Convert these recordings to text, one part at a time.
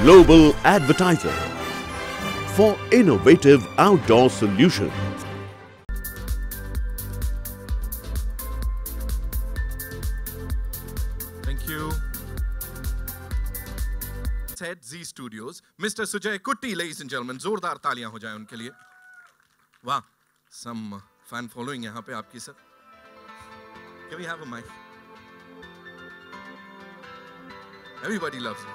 global advertiser for innovative outdoor solutions. Thank you. Head Z Studios, Mr. Sujay Kutti, ladies and gentlemen. जोरदार तालियां हो जाएं उनके लिए. Wow, some fan following यहाँ पे आपकी sir. Can we have a mic? Everybody loves you.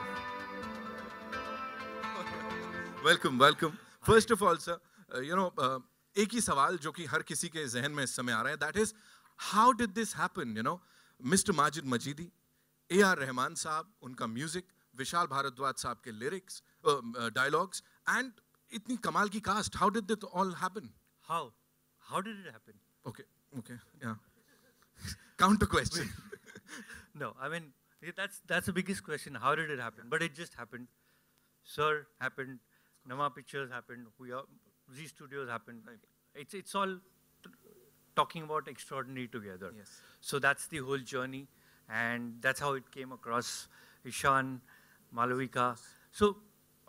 Welcome, welcome. First of all, sir, एक ही सवाल जो कि हर किसी के ज़हन में इस समय आ रहा है. That is, how did this happen? Mr. Majid Majidi, A.R. Rahman साहब, उनका music, विशाल भारद्वाज साहब के lyrics, dialogues, and इतनी कमाल की cast. How did it all happen? How? How did it happen? Okay, yeah. Counter question. No, I mean, that's the biggest question. How did it happen? But it just happened. Sir happened. Nama Pictures happened. Z Studios happened. It's all talking about extraordinary together. Yes. So that's the whole journey, and that's how it came across. Ishaan, Malavika. So,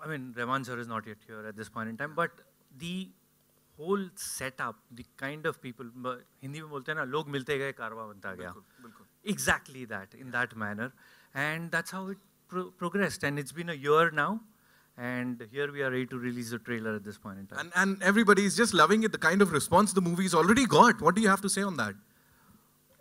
I mean, Rahman sir is not yet here at this point in time, but the whole setup, the kind of people, Hindi में बोलते हैं ना, लोग मिलते गए, कारवां बनता गया. Exactly that, in that manner, and that's how it progressed. And it's been a year now, and here we are ready to release the trailer at this point in time. And everybody is just loving it. The kind of response the movie's already got. What do you have to say on that?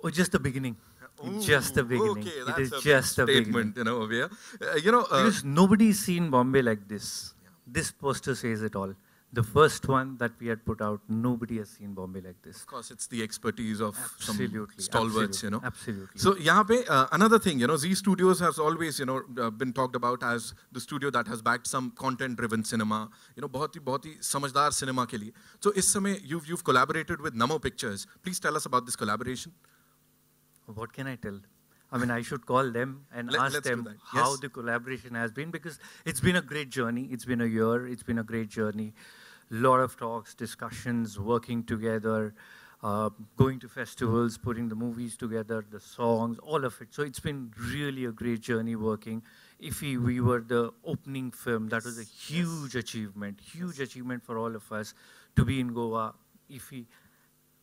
Oh, just the beginning. It's just the beginning. Okay, it is that's just a the statement, beginning. over here. Because nobody's seen Bombay like this. Yeah. This poster says it all. The first one that we had put out, nobody has seen Bombay like this. Of course, it's the expertise of absolutely, some stalwarts, Absolutely. So, यहाँ पे another thing, Z Studios has always, been talked about as the studio that has backed some content-driven cinema, बहुत ही समझदार cinema के लिए. So, इस समय you've collaborated with Namo Pictures. Please tell us about this collaboration. What can I tell? I mean, I should call them and ask them how the collaboration has been, because it's been a great journey. It's been a year. It's been a great journey. Lot of talks, discussions, working together, going to festivals, putting the movies together, the songs, all of it. So it's been really a great journey working. We were the opening film. That was a huge achievement for all of us to be in Goa.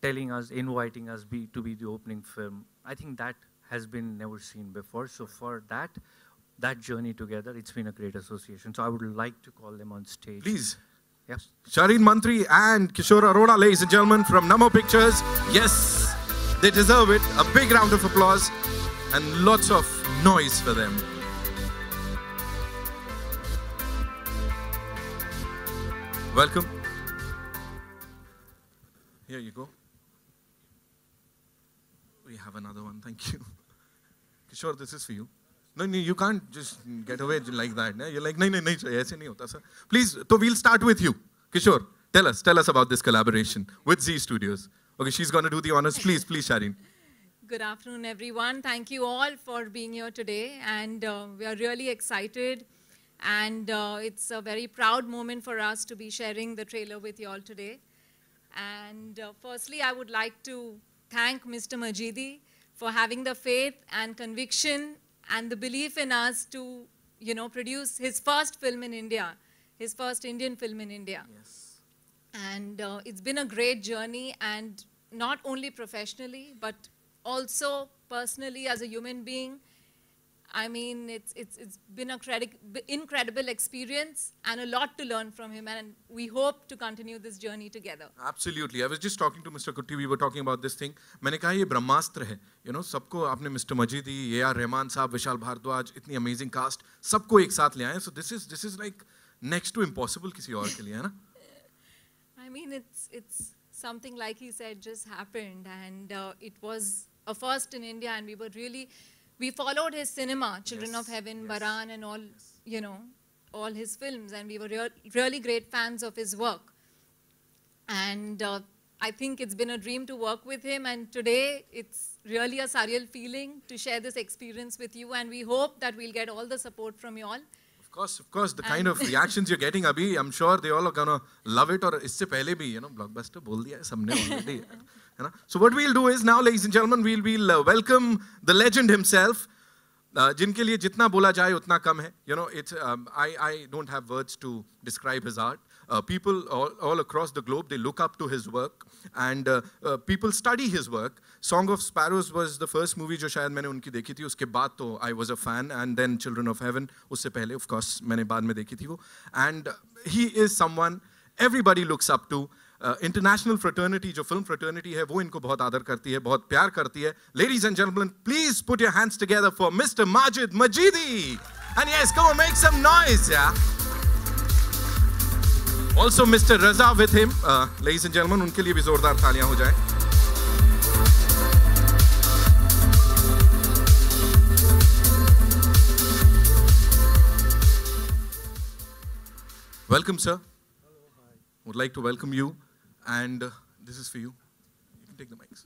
Inviting us to be the opening film. I think that has been never seen before. So for that journey together, it's been a great association. So I would like to call them on stage. Please. Yes. Shareen Mantri and Kishore Arora, ladies and gentlemen, from Namo Pictures. Yes, they deserve it. A big round of applause and lots of noise for them. Welcome. Here you go. We have another one. Thank you. Kishore, this is for you. No, you can't just get away like that. You're like, no, ऐसे नहीं होता, sir. Please, so we'll start with you. Kishore, tell us about this collaboration with Z Studios. Okay, she's going to do the honors. Please, Shareen. Good afternoon, everyone. Thank you all for being here today. And we are really excited. And it's a very proud moment for us to be sharing the trailer with you all today. And firstly, I would like to thank Mr. Majidi for having the faith and conviction and the belief in us to, produce his first film in India, his first Indian film in India. Yes. And it's been a great journey, and not only professionally, but also personally as a human being. I mean, it's been an incredible experience and a lot to learn from him, and we hope to continue this journey together. Absolutely. I was just talking to Mr. Kutti, we were talking about this thing. मैंने कहा ये ब्रह्मास्त्र है. सबको आपने Mr. Majidi, A.R. Rahman साहब, विशाल भारद्वाज, इतनी amazing cast, सबको एक साथ ले आए. So this is like next to impossible किसी और के लिए, है ना? I mean, it's something like he said just happened, and it was a first in India, and we followed his cinema, Children of Heaven, Baran, and all, all his films, and we were really great fans of his work. And I think it's been a dream to work with him, and today it's really a surreal feeling to share this experience with you, and we hope that we'll get all the support from you all. Of course, the kind of reactions you're getting, Abhi, I'm sure they all are gonna love it. Or इससे पहले भी, blockbuster बोल दिया है सबने already. So what we'll do is now, ladies and gentlemen, we'll welcome the legend himself. जिनके लिए जितना बोला जाए उतना कम है. You know, it's I don't have words to describe his art. People all across the globe, they look up to his work, and people study his work. Song of Sparrows was the first movie जो शायद मैंने उनकी देखी थी. उसके बाद तो I was a fan, and then Children of Heaven. उससे पहले of course मैंने बाद में देखी थी वो. And he is someone everybody looks up to. International fraternity, जो film fraternity है, वो इनको बहुत आदर करती है, बहुत प्यार करती है. Ladies and gentlemen, please put your hands together for Mr. Majid Majidi. And yes, come on, make some noise, yeah. Also Mr. Raza with him. Ladies and gentlemen, उनके लिए भी जोरदार तालियां हो जाएं. Welcome, sir. Would like to welcome you, and this is for you. You can take the mics.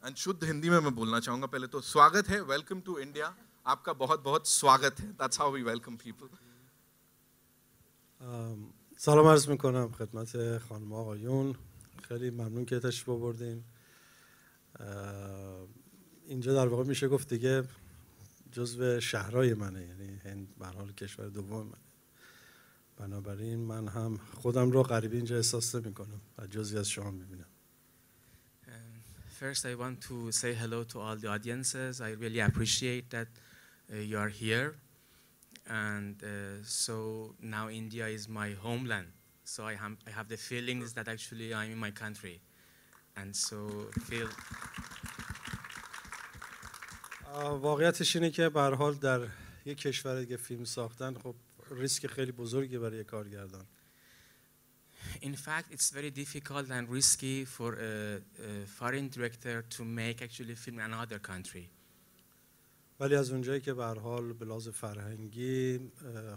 And शुद्ध हिंदी में मैं बोलना चाहूँगा पहले तो स्वागत है, welcome to India. आपका बहुत बहुत स्वागत है. That's how we welcome people. سلام عرض میکنم خدمت خانم آقایون. خیلی ممنون که تشریف آوردین. اینجا در واقع میشه گفت دیگه جزو شهرهای منه، یعنی هند به هر حال کشور دوم منه. بنابراین من هم خودم رو غریبی اینجا احساس نمی‌کنم و جزئی از شما می‌بینم. First, I want to say hello to all the audiences. I really appreciate that you are here. And so now India is my homeland. So I have the feelings that actually I'm in my country. And so feel... واقعیتش اینه که به هر حال در یک کشور دیگه فیلم ساختن خب ریسک خیلی بزرگی برای کارگردان. In fact, it's very difficult and risky for a foreign director to make actually film in another country. ولی از اونجایی که به هر حال به لحاظ فرهنگی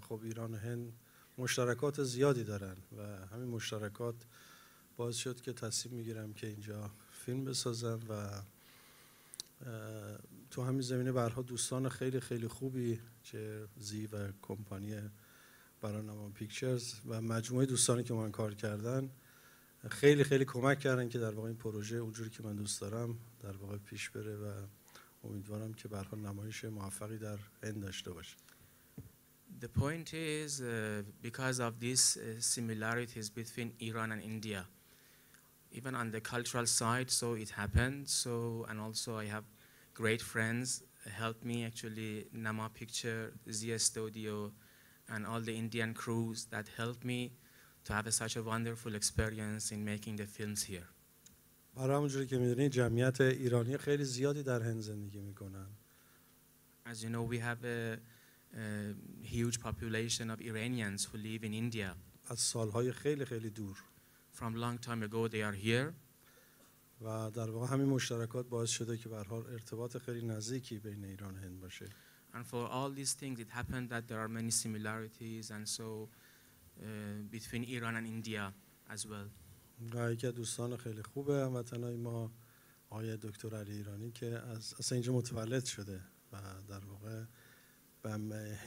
خب ایران و هند مشترکات زیادی دارن و همین مشترکات باعث شد که تصمیم میگیرم که اینجا فیلم بسازم و تو همین زمینه به هر حال دوستان خیلی خیلی خوبی چه زی و کمپانی برانما پیکچرز و مجموعه دوستانی که من کار کردن خیلی خیلی کمک کردن که در واقع این پروژه اونجوری که من دوست دارم در واقع پیش بره و امیدوارم که به هر حال نمایش موفقی در هند داشته باشه. The point is because of these similarities between Iran and India, even on the cultural side, so it happened. So and also I have great friends helped me actually Nama Picture, Zia Studio, and all the Indian crews that helped me to have such a wonderful experience in making the films here. برای همونجوری که میدونید جمعیت ایرانی خیلی زیادی در هند زندگی میکنن. As you know, we have a huge population of Iranians who live in India. از سالهای خیلی خیلی دور. From long time ago they are here. و در واقع همین مشترکات باعث شده که به هر حال ارتباط خیلی نزدیکی بین ایران و هند باشه. And for all these things it happened that there are many similarities and so between Iran and India as well. و یکی از دوستان خیلی خوبه هموطنای ما آقای دکتر علی ایرانی که از اصلا اینجا متولد شده و در واقع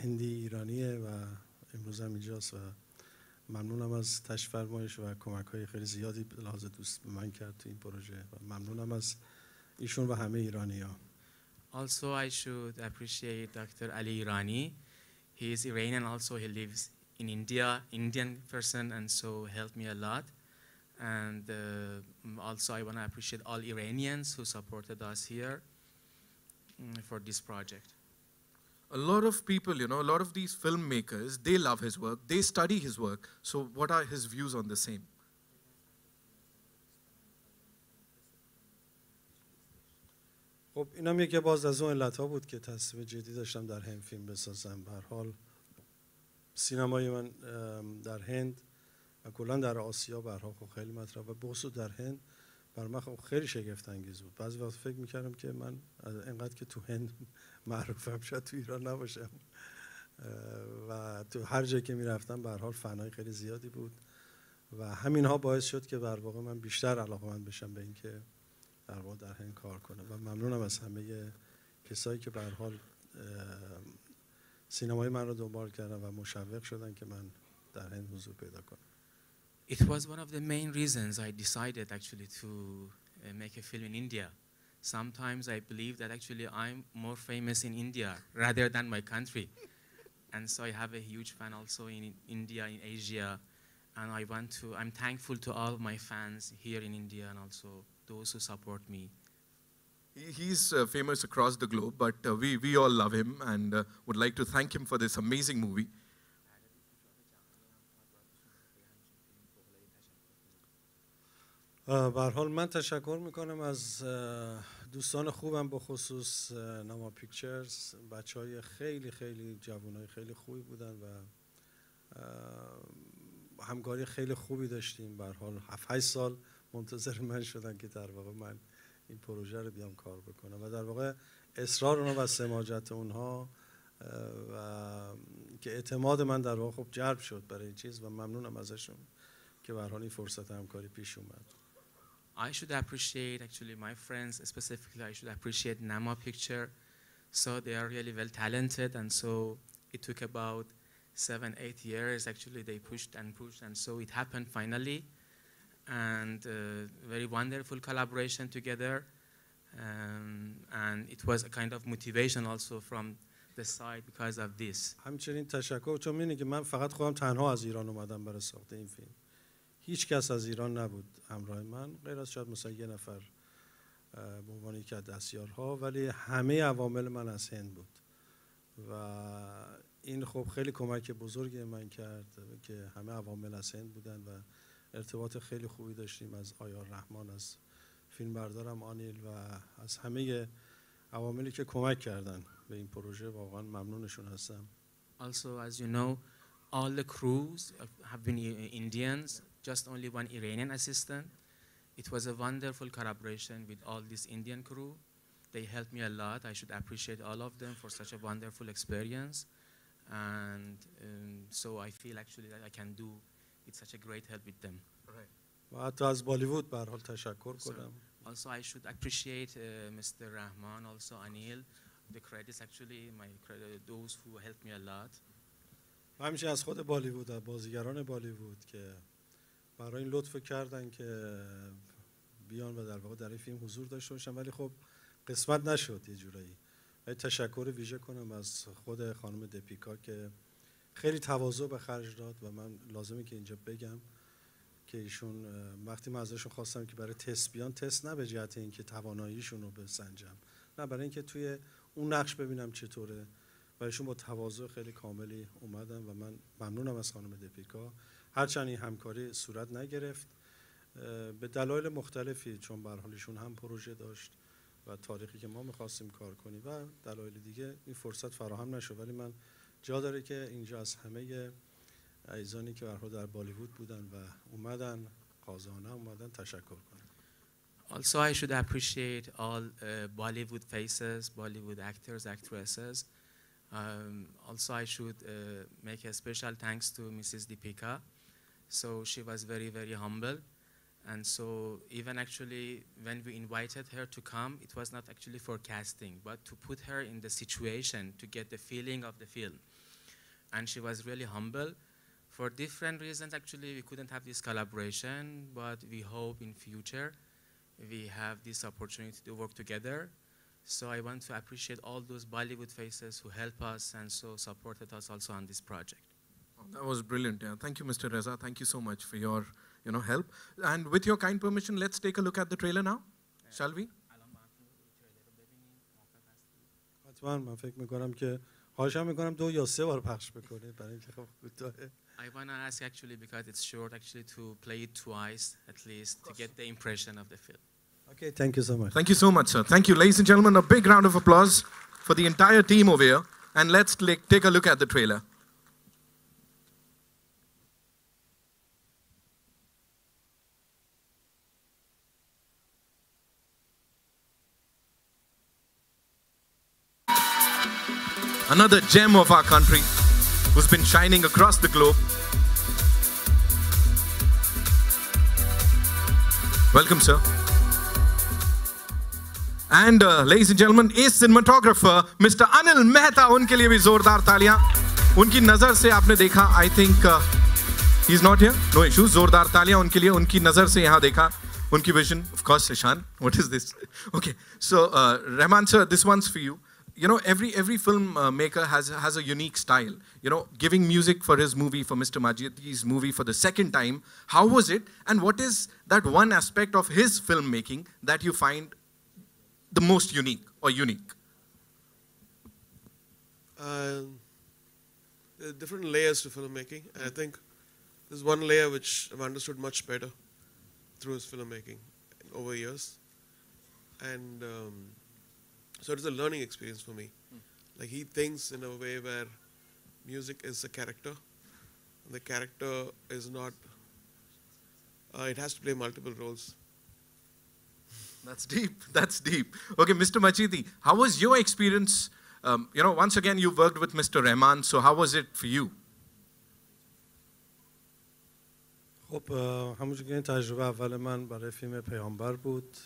هندی ایرانیه و امروز هم اینجاست و ممنونم از تشریف فرمایش و کمک‌های خیلی زیادی به لحاظ دوست به من کرد تو این پروژه و ممنونم از ایشون و همه ایرانی‌ها. Also I should appreciate Dr. Ali Irani. He is Iranian also, he lives in India, Indian person, and so helped me a lot. And also I want to appreciate all Iranians who supported us here for this project. A lot of people, you know, a lot of these filmmakers, they love his work, they study his work. So what are his views on the same? خب اینم یکی باز از اون علت‌ها بود که تصمیم جدی داشتم در هند فیلم بسازم. به هر حال سینمای من در هند و کلا در آسیا به هر حال خیلی مطرح و بخصوص در هند برای من خیلی شگفت انگیز بود. بعضی وقت فکر می‌کردم که من اینقدر که تو هند معروفم شاید تو ایران نباشم و تو هر جایی که میرفتم به هر حال فنای خیلی زیادی بود و همینها باعث شد که در واقع من بیشتر علاقه‌مند بشم به اینکه در واقع در هند کار کنم و ممنونم از همه کسایی که به هر حال سینمای من رو دنبال کردن و مشوق شدن که من در هند حضور پیدا کنم. It was one of the main reasons I decided actually to make a film in India. sometimes I believe that actually I'm more famous in India rather than my country. And so I have a huge fan also in India, in Asia. And I'm thankful to all my fans here in India and also those who support me. He's famous across the globe, but we all love him and would like to thank him for this amazing movie. به هر حال من تشکر میکنم از دوستان خوبم به خصوص نما پیکچرز. بچهای خیلی خیلی جوانای خیلی خوبی بودن و همکاری خیلی خوبی داشتیم. به هر حال 7-8 سال منتظر من شدن که در واقع من این پروژه رو بیام کار بکنم و در واقع اصرار اونها و سماجت اونها و که اعتماد من در واقع خب جلب شد برای این چیز و ممنونم ازشون که به هر حال این فرصت همکاری پیش اومد. I should appreciate actually my friends, specifically I should appreciate Nama Picture. So they are really well talented, and so it took about 7-8 years actually. They pushed and so it happened finally. And very wonderful collaboration together, and it was a kind of motivation also from the side because of this. همچنین تشکر چون می‌بینید که من فقط خودم تنها از ایران اومدم برای ساخت این فیلم. هیچ کس از ایران نبود همراه من غیر از شاید مثلا یه نفر به عنوان یکی از دستیارها، ولی همه عوامل من از هند بود و این خب خیلی کمک بزرگی من کرد که همه عوامل از هند بودن و ارتباط خیلی خوبی داشتیم از آیار رحمان، از فیلمبردارم آنیل و از همه عواملی که کمک کردن به این پروژه. واقعا ممنونشون هستم. Also, as you know, all the crews have been Indians, just only one Iranian assistant. It was a wonderful collaboration with all this Indian crew. They helped me a lot. I should appreciate all of them for such a wonderful experience. And so I feel actually that I can do it's such a great help with them. و حتی از بالیوود به هر حال تشکر کنم. Also I should appreciate Mr. Rahman, also Anil. The credits actually, those who helped me a lot. همیشه از خود بالیوود، از بازیگران بالیوود که برای این لطف کردن که بیان و در واقع در این فیلم حضور داشته باشن، ولی خب قسمت نشد یه جورایی. تشکر ویژه کنم از خود خانم دپیکا که خیلی تواضع به خرج داد و من لازمه که اینجا بگم که ایشون وقتی من ازشون خواستم که برای تست بیان، تست نه به جهت اینکه تواناییشون رو بسنجم، نه برای اینکه توی اون نقش ببینم چطوره، و ایشون با تواضع خیلی کاملی اومدن و من ممنونم از خانم دپیکا. هرچند این همکاری صورت نگرفت به دلایل مختلفی، چون به هر حال ایشون هم پروژه داشت و تاریخی که ما می‌خواستیم کار کنیم و دلایل دیگه این فرصت فراهم نشد، ولی من جا داره که اینجا از همه عزیزانی که به هر حال در بالیوود بودن و اومدن قاضیانه اومدن تشکر کنم. Also I should appreciate all Bollywood faces, Bollywood actors, actresses. Also I should make a special thanks to Mrs. Deepika. So she was very, very humble. And so even actually when we invited her to come, it was not actually for casting, but to put her in the situation to get the feeling of the film. And she was really humble. For different reasons, actually, we couldn't have this collaboration, but we hope in future we have this opportunity to work together. So I want to appreciate all those Bollywood faces who help us and so supported us also on this project. That was brilliant. Yeah. Thank you, Mr. Reza. Thank you so much for your help. And with your kind permission, let's take a look at the trailer now. Shall we? حتما من فکر می‌کنم که خواهشم می‌کنم 2 یا 3 بار پخش بکنید برای اینکه خب کوتاهه. I want to ask actually because it's short actually to play it twice at least to get the impression of the film. Okay, thank you so much. Thank you so much, sir. Thank you, ladies and gentlemen. A big round of applause for the entire team over here. And let's take a look at the trailer. Another gem of our country who's been shining across the globe. Welcome, sir. And ladies and gentlemen, ace cinematographer Mr. Anil Mehta, उनके लिए भी जोरदार तालियां. उनकी नजर से आपने देखा, I think he's not here. No issues. जोरदार तालियां उनके लिए, उनकी नजर से यहाँ देखा. Unki vision, of course, Ishaan. What is this? Okay, so Rahman sir, this one's for you. You know, every filmmaker has a unique style. You know, giving music for his movie, for Mr. Majidi's movie for the second time. How was it? And what is that one aspect of his filmmaking that you find the most unique or unique? There are different layers to filmmaking. And I think there's one layer which I've understood much better through his filmmaking over years. And so it is a learning experience for me. Like, he thinks in a way where music is a character. And the character is not, it has to play multiple roles. That's deep, that's deep. Okay, Mr. Majidi, how was your experience? You know, once again, you worked with Mr. Rahman, so how was it for you? خب همونجور که این تجربه اول من برای فیلم پیامبر بود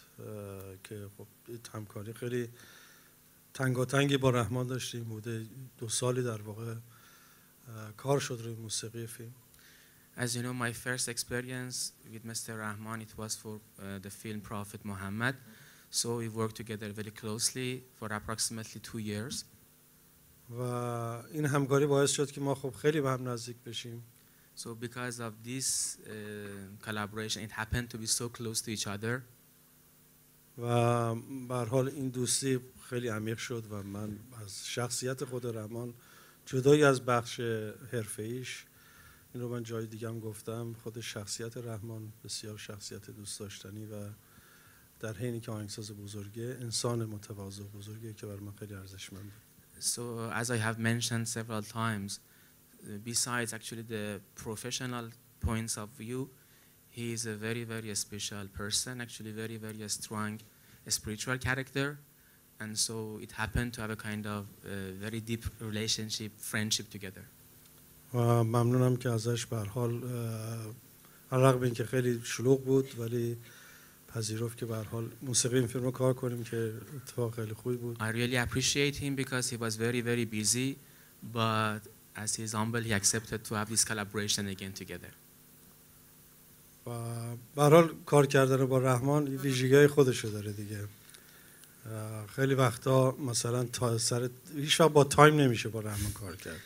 که خب همکاری خیلی تنگاتنگی با رحمان داشتیم. بوده 2 سالی در واقع کار شد روی موسیقی فیلم. As you know, my first experience with Mr. Rahman, it was for the film Prophet Muhammad. So we worked together very closely for approximately 2 years. و این همکاری باعث شد که ما خب خیلی به هم نزدیک بشیم. So because of this collaboration, it happened to be so close to each other. و به هر حال این دوستی خیلی عمیق شد و من از شخصیت خود رحمان جدای از بخش حرفه‌ایش، این رو من جای دیگه هم گفتم، خود شخصیت رحمان بسیار شخصیت دوست داشتنی و در حینی که آهنگساز بزرگه، انسان متواضع بزرگه که بر من خیلی ارزشمنده. So as I have mentioned several times, besides actually the professional points of view, he is a very, very special person, actually very, very strong spiritual character. And so it happened to have a kind of very deep relationship, friendship together. و ممنونم که ازش به هر حال علاوه اینکه خیلی شلوغ بود ولی پذیرفت که به هر حال موسیقی این فیلم رو کار کنیم که اتفاق خیلی خوبی بود. I really appreciate him because he was very, very busy, but as he is humble, he accepted to have this collaboration again together. و به هر حال کار کردن با رحمان ویژگی‌های خودشو داره دیگه. خیلی وقتا مثلا تا سر هیچ وقت با تایم نمیشه با رحمان کار کرد.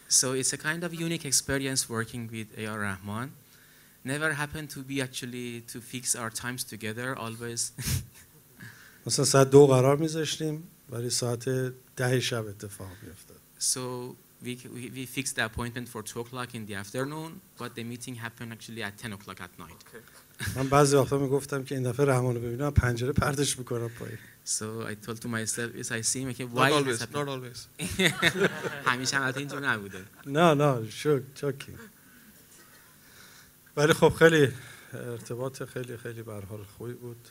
So it's a kind of unique experience working with A.R. Rahman. Never happened to be actually to fix our times together always. مثلا ساعت 2 قرار میذاشتیم ولی ساعت 10 شب اتفاق میافتاد. So we fixed the appointment for 2 o'clock in the afternoon, but the meeting happened actually at 10 o'clock at night. من بعضی وقتا میگفتم که این دفعه رحمان رو ببینم پنجره پردش میکنم پایین. So I told to myself, as I see him, okay, why not always. همیشه البته اینجوری نبوده. نه شوکی. ولی خب خیلی ارتباط خیلی به هر حال خوبی بود.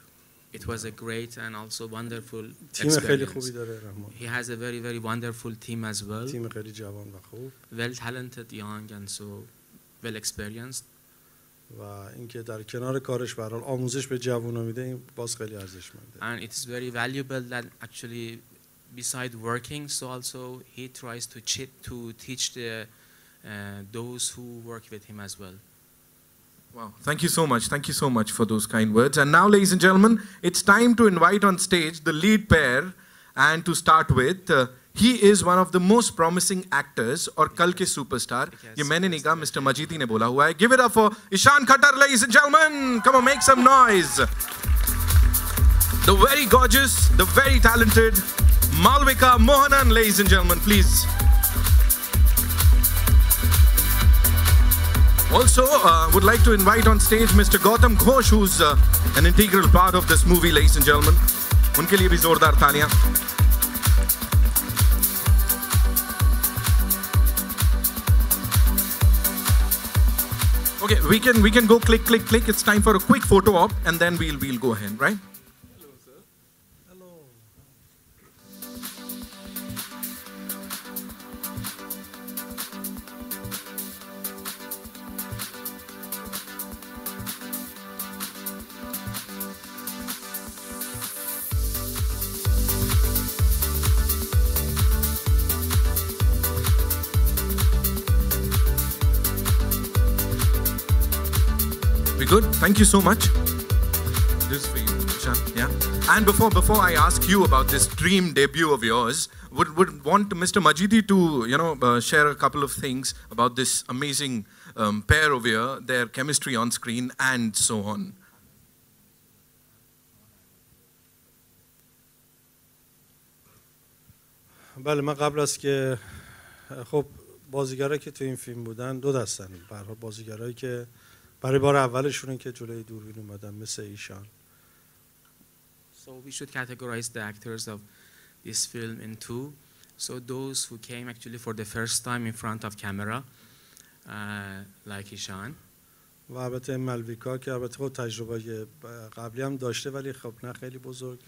It was a great and also wonderful تیم خیلی خوبی داره رحمان. He has a very, very wonderful team as well. تیم خیلی جوان و خوب. Well talented, young and so well experienced. و اینکه در کنار کارش به هر حال آموزش به جوونا میده این باز خیلی ارزشمنده. And it is very valuable that actually beside working, so also he tries to teach the those who work with him as well. Wow, thank you so much for those kind words. And now, ladies and gentlemen, it's time to invite on stage the lead pair. And to start with, he is one of the most promising actors or kal ke superstar. Ye maine nahi kaha, Mr. Majidi ne bola hua hai. Give it up for Ishaan Khatter, ladies and gentlemen. Come on, make some noise. The very gorgeous, the very talented Malavika Mohanan, ladies and gentlemen, please. Also, would like to invite on stage Mr. Gautam Ghosh, who's an integral part of this movie, ladies and gentlemen. Unke liye bhi zordar taaliyan. Okay, we can go click. It's time for a quick photo op, and then we'll go ahead, right? Hello, sir. Hello. We good? Thank you so much. Yeah. And before I ask you about this dream debut of yours, would want Mr. Majidi to share a couple of things about this amazing pair over here, their chemistry on screen, and so on. بله، من قبل از که خب بازیگرایی که تو این فیلم بودن دو دستن. به هر حال بازیگرایی که برای بار اولشونه که جلوی دوربین اومدن مثل ایشان. So we should categorize the actors of this film in two. So those who came actually for the first time in front of camera, like Ishaan. و البته مالویکا که البته خود تجربه قبلی هم داشته ولی خب نه خیلی بزرگ.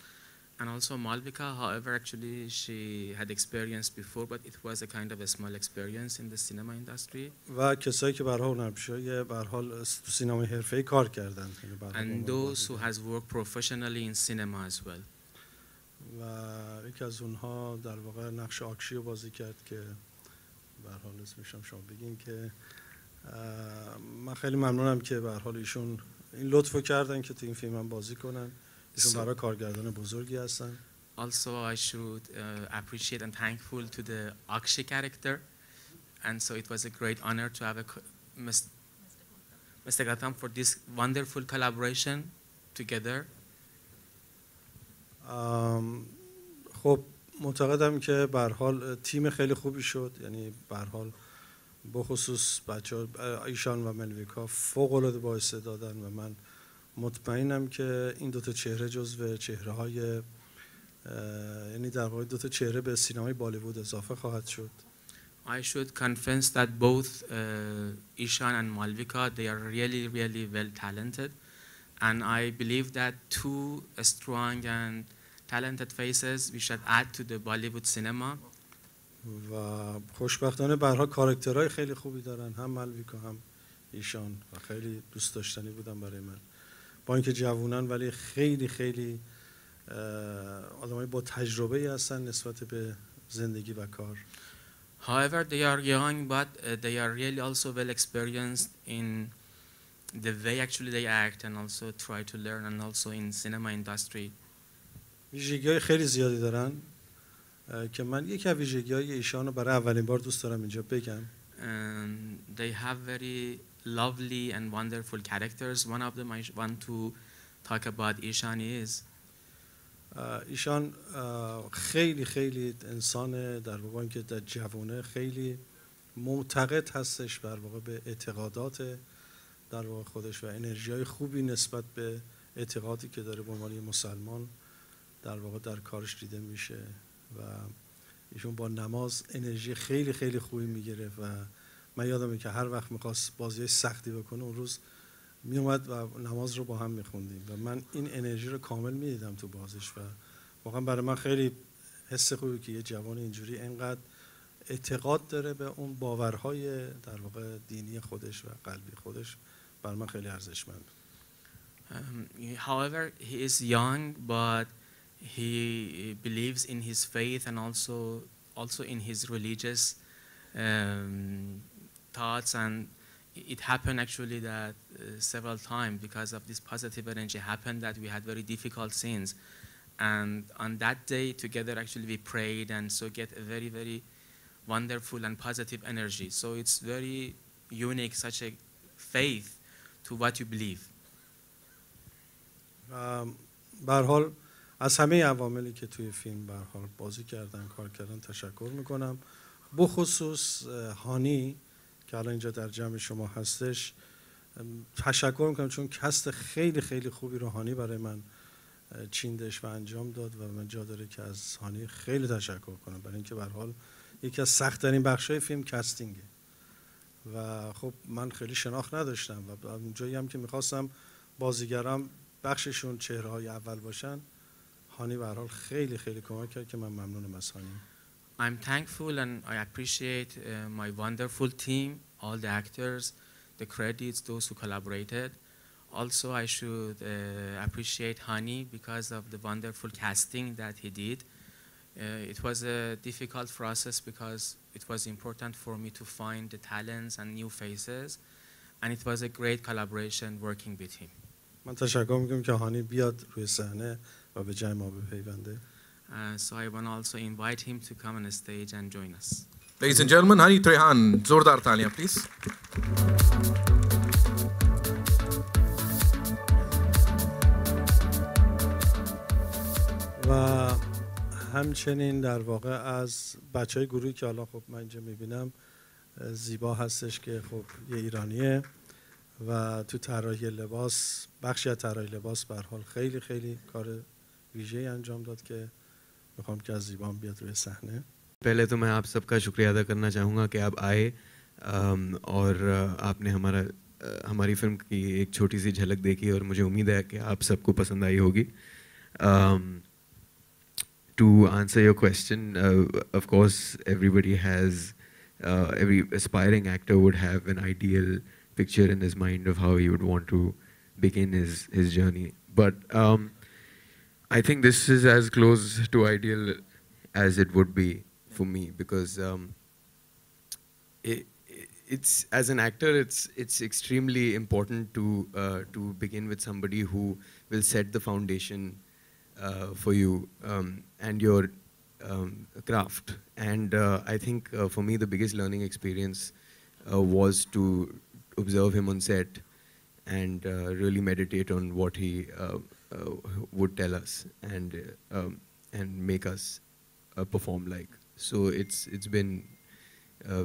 And also Malavika, however, actually she had experience before, but it was a kind of a small experience in the cinema industry. و کسایی که به هر حال هنرپیشه‌ای به هر حال تو سینما حرفه‌ای کار کردن. And those who has worked professionally in cinema as well. و یکی از اونها در واقع نقش آکشی رو بازی کرد که به هر حال اسمش هم شما بگین که من خیلی ممنونم که به هر حال ایشون این لطفو کردن که تو این فیلم هم بازی کنن. ایشون برای کارگردان بزرگی هستن. Also I should appreciate and thankful to the Akshay character, and so it was a great honor to have Mr. Gautam for this wonderful collaboration together. خب معتقدم که به هر حال تیم خیلی خوبی شد، یعنی به هر حال بخصوص بچه‌ها ایشان و ملویکا فوق‌العاده با استعدادن و من مطمئنم که این دوتا چهره جزو چهره‌های یعنی در واقع دوتا چهره به سینمای بالیوود اضافه خواهد شد. I should confess that both Ishaan and Malavika, they are really, really well talented, and I believe that two strong and talented faces we should add to the Bollywood cinema. و خوشبختانه به هر حال کاراکترهای خیلی خوبی دارن، هم مالویکا هم ایشان، و خیلی دوست داشتنی بودن برای من. با اینکه جوونن ولی خیلی خیلی آدمای با تجربه هستن نسبت به زندگی و کار. However, they are young, but they are really also well experienced in the way actually they act and also try to learn, and also in cinema industry. ویژگی‌های خیلی زیادی دارن که من یکی از ویژگی‌های ایشان رو برای اولین بار دوست دارم اینجا بگم. They have very lovely and wonderful characters. One of them I want to talk about Ishaan is ایشان خیلی خیلی انسان در واقع که در جوانه خیلی معتقد هستش در واقع به اعتقادات در واقع خودش و انرژی‌های خوبی نسبت به اعتقادی که داره به عنوان مسلمان در واقع در کارش دیده میشه و ایشون با نماز انرژی خیلی خیلی خوبی میگیره و من یادمه که هر وقت میخواست بازی سختی بکنه اون روز میومد و نماز رو با هم میخوندیم و من این انرژی رو کامل میدیدم تو بازیش و واقعا برای من خیلی حس خوبی که یه جوان اینجوری اینقدر اعتقاد داره به اون باورهای در واقع دینی خودش و قلبی خودش برای من خیلی ارزشمند. However, he is young, but he believes in his faith and also in his religious thoughts, and it happened actually that several times because of this positive energy happened that we had very difficult scenes, and on that day together actually we prayed and so get a very, very wonderful and positive energy. So it's very unique, such a faith to what you believe. به هر حال از همه عواملی که توی فیلم به هر حال بازی کردن کار کردن تشکر میکنم، بخصوص هانی که الان اینجا در جمع شما هستش تشکر میکنم چون کست خیلی خیلی خوبی رو هانی برای من چیندش و انجام داد و من جا داره که از هانی خیلی تشکر کنم برای اینکه به هر حال یکی از سخت‌ترین بخش‌های فیلم کاستینگه و خب من خیلی شناخت نداشتم و اونجایی هم که میخواستم بازیگرام بخششون چهره‌های اول باشن هانی به هر حال خیلی خیلی کمک کرد که من ممنونم از هانی. I'm thankful and I appreciate my wonderful team, all the actors, the credits, those who collaborated. Also, I should appreciate Hani because of the wonderful casting that he did. It was a difficult process because it was important for me to find the talents and new faces, and it was a great collaboration working with him. من تشکر میکنم که هانی بیاد روی صحنه و به جای ما بپیونده. So I want to also invite him to come on the stage and join us. Ladies and gentlemen, Hani Trehan, zordar taaliyan, please. و همچنین در واقع از بچهای گروهی که حالا خب من اینجا میبینم زیبا هستش که خب یه ایرانیه و تو طراحی لباس بخشی از طراحی لباس به هر حال خیلی خیلی کار ویژه‌ای انجام داد که میخوام که از زیبا بیاد روی صحنه. पहले तो मैं आप सबका शुक्रिया अदा करना चाहूँगा कि आप आए और आपने हमारी फिल्म की एक छोटी सी झलक देखी और मुझे उम्मीद है कि आप सबको पसंद आई होगी. To answer your question, of course everybody has, every aspiring actor would have an ideal picture in his mind of how he would want to begin his journey. But I think this is as close to ideal as it would be for me, because it's as an actor, it's extremely important to begin with somebody who will set the foundation for you and your craft. And I think for me the biggest learning experience was to observe him on set and really meditate on what he would tell us and make us perform like. So it's been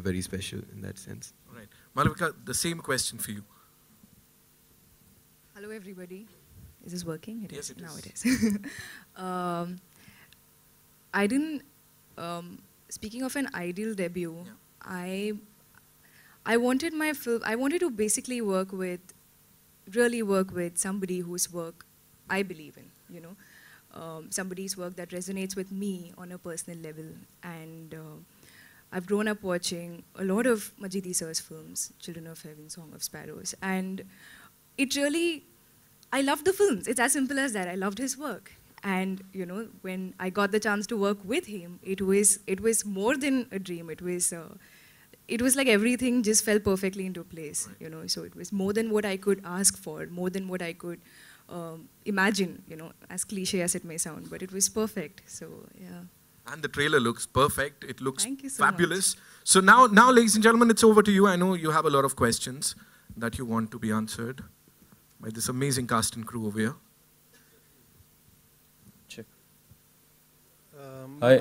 very special in that sense. Right. Malavika, the same question for you. Hello everybody. Is this working? Yes, it is. Now it is. I didn't, speaking of an ideal debut, yeah. I wanted my film, I wanted to basically really work with somebody whose work I believe in, you know. Somebody's work that resonates with me on a personal level. And I've grown up watching a lot of Majidi sir's films, Children of Heaven, Song of Sparrows, and it really, I loved the films. It's as simple as that. I loved his work. And you know, when I got the chance to work with him, it was more than a dream. It was like everything just fell perfectly into place, you know. So it was more than what I could ask for, more than what I could imagine, you know, as cliche as it may sound, but it was perfect. So yeah. And the trailer looks perfect. It looks so fabulous. So now, ladies and gentlemen, it's over to you. I know you have a lot of questions that you want to be answered by this amazing cast and crew over here. Check. Hi,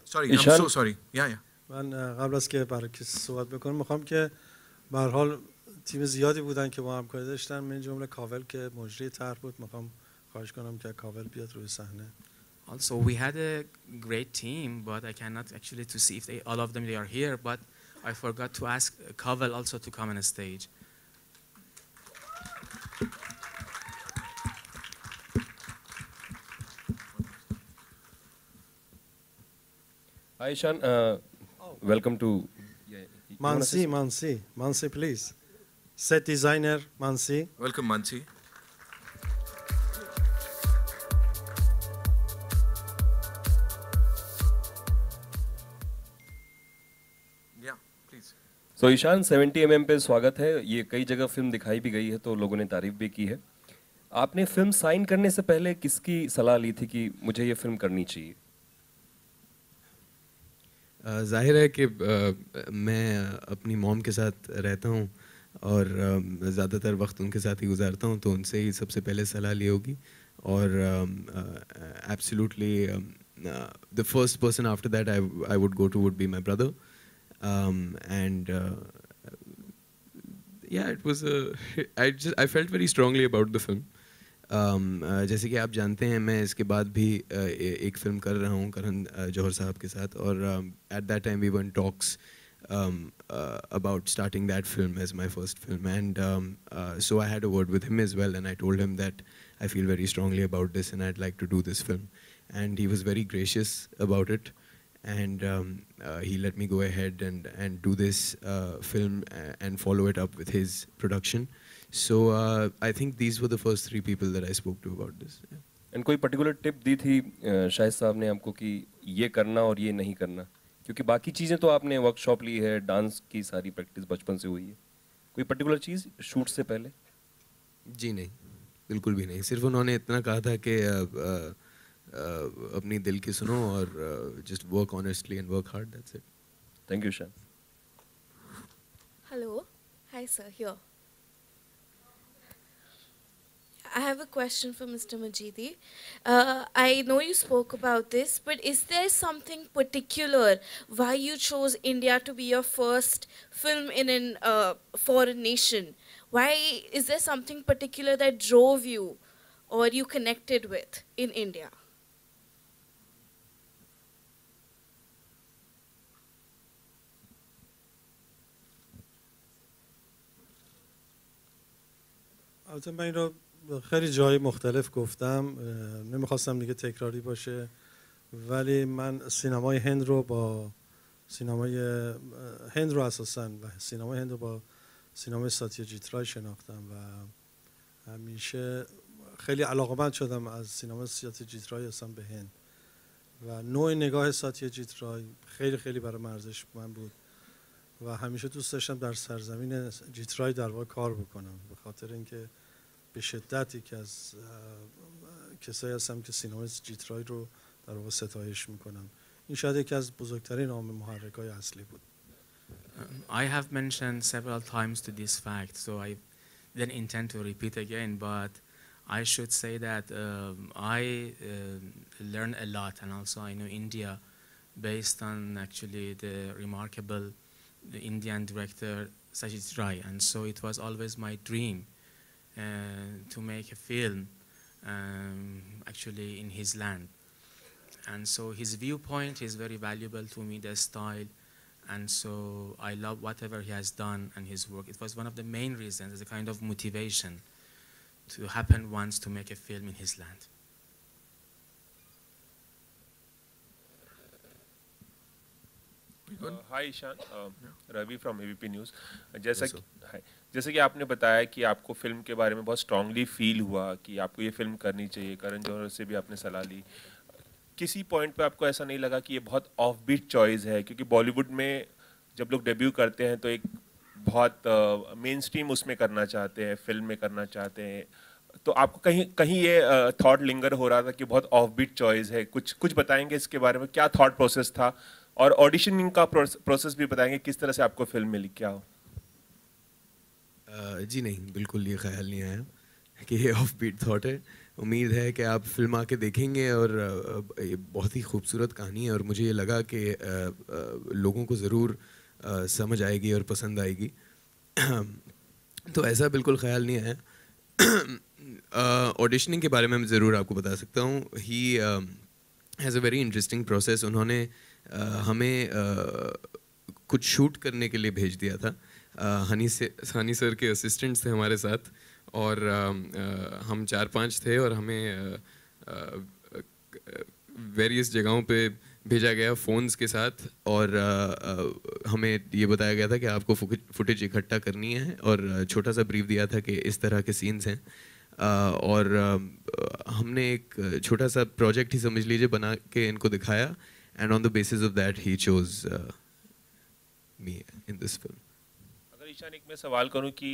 sorry, Ishaan. I'm so sorry. Yeah. من قبل از که برای کسی صحبت بکنم میخوام که به هر حال تیم زیادی بودن که با همکاری داشتن، من جمله کاول که مجری طرح بود، میخوام خواهش کنم که کاول بیاد روی صحنه. Also, we had a great team, but I cannot actually to see if all of them they are here. But I forgot to ask Kaval also to come on stage. Hi Ishaan, welcome to. Mansi, please. Set designer Mansi. Welcome, Mansi. So Ishan 70 mm पे स्वागत है. ये कई जगह film दिखाई भी गई है तो लोगों ने तारीफ भी की है. आपने फिल्म साइन करने से पहले किसकी सलाह ली थी कि मुझे ये फिल्म करनी चाहिए? जाहिर है कि मैं अपनी मॉम के साथ रहता हूँ और ज़्यादातर वक्त उनके साथ ही गुजारता हूँ, तो उनसे ही सबसे पहले सलाह ली होगी. और absolutely the first person after that I would go to would be my brother. And yeah, it was I felt very strongly about the film. जैसे कि आप जानते हैं मैं इसके बाद भी एक फिल्म कर रहा हूँ करण जौहर साहब के साथ, और at that time we were in talks about starting that film as my first film, and so I had a word with him as well, and I told him that I feel very strongly about this and I'd like to do this film, and he was very gracious about it. And he let me go ahead and do this film and follow it up with his production. So I think these were the first 3 people that I spoke to about this. Yeah. And कोई particular tip दी थी शाहिद साहब ने आपको कि ये करना और ये नहीं करना? क्योंकि बाकी चीज़ें तो आपने वर्कशॉप ली है, डांस की सारी प्रैक्टिस बचपन से हुई है. कोई particular चीज़ शूट से पहले? जी नहीं. बिल्कुल भी नहीं, सिर्फ उन्होंने इतना कहा था कि अपनी दिल की सुनो और just work honestly and work hard, that's it. Thank you, Ishaan. Hello. Hi, sir. Here. I have a question for Mr. Majidi. I know you spoke about this, but is there something particular why you chose India to be your first film in a foreign nation? Why is there something particular that drove you or you connected with in India? البته من این رو خیلی جای مختلف گفتم، نمیخواستم دیگه تکراری باشه، ولی من سینمای هند رو با سینمای هند رو اساساً و سینمای هند رو با سینمای ساتیاجیت رای شناختم و همیشه خیلی علاقه‌مند شدم از سینما ساتیاجیت رای اصلا به هند و نوع نگاه ساتیاجیت رای خیلی خیلی برای ارزش من بود و همیشه دوست داشتم در سرزمین جیترای در واقع کار بکنم، به خاطر اینکه به شدت یکی از کسایی هستم که سینما جیترای رو در واقع ستایش میکنم. این شاید یکی از بزرگترین عامل محرک‌های اصلی بود. I have mentioned several times to this fact, so I didn't intend to repeat again, but I should say that I learned a lot, and also I know India based on actually the remarkable Indian director Sajid Rai, and so it was always my dream to make a film actually in his land. And so his viewpoint is very valuable to me, the style, and so I love whatever he has done and his work. It was one of the main reasons, as a kind of motivation to happen once to make a film in his land. Hi Ishaan, Ravi from ABP News. जैसे कि आपने बताया कि आपको film के बारे में बहुत स्ट्रांगली फील हुआ कि आपको ये फिल्म करनी चाहिए, करण जौहर से भी आपने सलाह ली, किसी पॉइंट पे आपको ऐसा नहीं लगा कि ये बहुत ऑफ बीट चॉइस है? क्योंकि बॉलीवुड में जब लोग डेब्यू करते हैं तो एक बहुत मेन स्ट्रीम उसमें करना चाहते हैं, फिल्म में करना चाहते हैं, तो आपको कहीं ये थॉट लिंगर हो रहा था कि बहुत ऑफ बीट चॉइस है? कुछ बताएंगे इसके बारे में, क्या थॉट प्रोसेस था, और ऑडिशनिंग का प्रोसेस भी बताएंगे, किस तरह से आपको फिल्म मिली, क्या हो? जी नहीं, बिल्कुल ये ख्याल नहीं आया कि ये ऑफ बीट थॉट है। उम्मीद है कि आप फिल्म आके देखेंगे और ये बहुत ही खूबसूरत कहानी है और मुझे ये लगा कि लोगों को ज़रूर समझ आएगी और पसंद आएगी, तो ऐसा बिल्कुल ख्याल नहीं आया। ऑडिशनिंग के बारे में मैं ज़रूर आपको बता सकता हूँ। He has a very interesting process. उन्होंने हमें कुछ शूट करने के लिए भेज दिया था। हनी सर के असिस्टेंट्स थे हमारे साथ और हम 4-5 थे और हमें वेरियस जगहों पे भेजा गया फ़ोन्स के साथ और हमें ये बताया गया था कि आपको फुटेज इकट्ठा करनी है और छोटा सा ब्रीफ दिया था कि इस तरह के सीन्स हैं और हमने एक छोटा सा प्रोजेक्ट ही समझ लीजिए बना के इनको दिखाया and on the basis of that he chose me in this film. Ishaan, एक मैं सवाल करूं कि